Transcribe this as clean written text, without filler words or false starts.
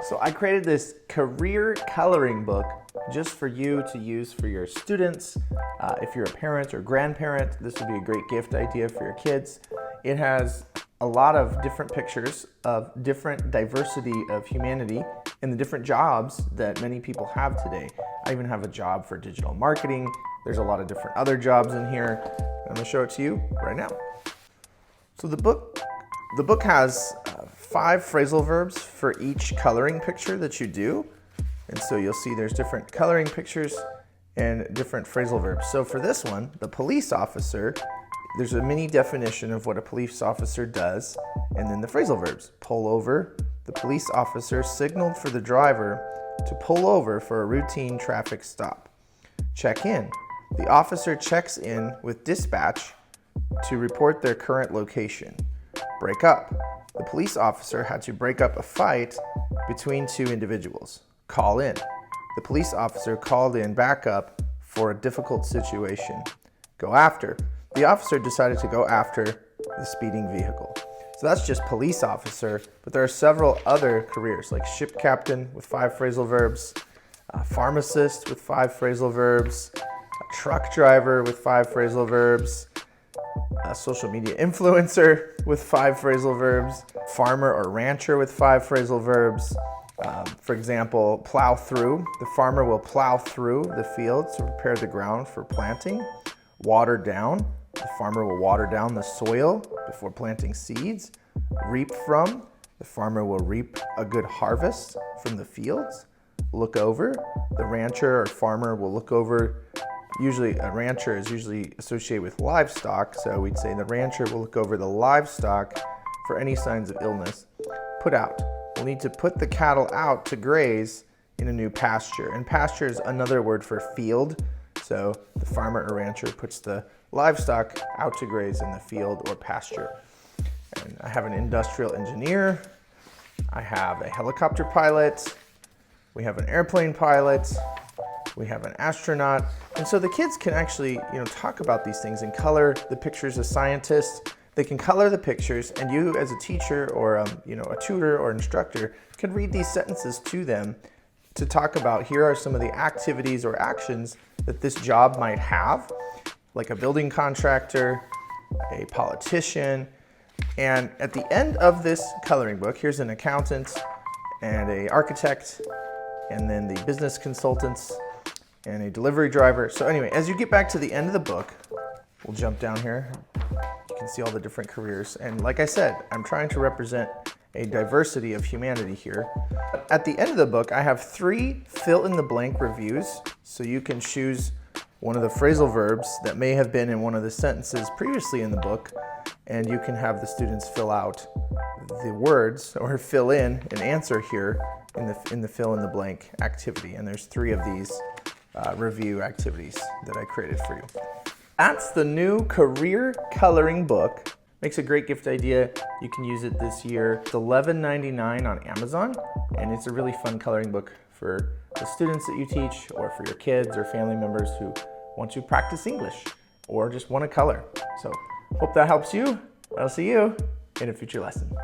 So I created this career coloring book just for you to use for your students. If you're a parent or grandparent, this would be a great gift idea for your kids. It has a lot of different pictures of different diversity of humanity in the different jobs that many people have today. I even have a job for digital marketing. There's a lot of different other jobs in here. I'm gonna show it to you right now. So the book has 5 phrasal verbs for each coloring picture that you do. And so you'll see there's different coloring pictures and different phrasal verbs. So for this one, the police officer, there's a mini definition of what a police officer does, and then the phrasal verbs. Pull over. The police officer signaled for the driver to pull over for a routine traffic stop. Check in. The officer checks in with dispatch to report their current location. Break up. The police officer had to break up a fight between 2 individuals. Call in. The police officer called in backup for a difficult situation. Go after. The officer decided to go after the speeding vehicle. So that's just police officer, but there are several other careers like ship captain with 5 phrasal verbs, pharmacist with 5 phrasal verbs, a truck driver with 5 phrasal verbs, a social media influencer with 5 phrasal verbs, farmer or rancher with 5 phrasal verbs. For example, plow through. The farmer will plow through the fields to prepare the ground for planting. Water down. The farmer will water down the soil before planting seeds. Reap from. The farmer will reap a good harvest from the fields. Look over. The rancher or farmer will look over. Usually a rancher is usually associated with livestock, so we'd say the rancher will look over the livestock for any signs of illness. Put out. We'll need to put the cattle out to graze in a new pasture. And pasture is another word for field. So the farmer or rancher puts the livestock out to graze in the field or pasture. And I have an industrial engineer. I have a helicopter pilot. We have an airplane pilot. We have an astronaut. And so the kids can actually, talk about these things and color the pictures as scientists. They can color the pictures, and you as a teacher or a tutor or instructor can read these sentences to them to talk about here are some of the activities or actions that this job might have, like a building contractor, a politician. And at the end of this coloring book, here's an accountant and an architect, and then the business consultants and a delivery driver. So anyway, as you get back to the end of the book, we'll jump down here. You can see all the different careers. And like I said, I'm trying to represent a diversity of humanity here. At the end of the book, I have 3 fill-in-the-blank reviews. So you can choose one of the phrasal verbs that may have been in one of the sentences previously in the book, and you can have the students fill out the words or fill in an answer here in the fill-in-the-blank activity. And there's 3 of these review activities that I created for you. That's the new career coloring book. Makes a great gift idea. You can use it this year. It's $11.99 on Amazon, and it's a really fun coloring book for the students that you teach, or for your kids or family members who want to practice English or just want to color. So hope that helps you. I'll see you in a future lesson.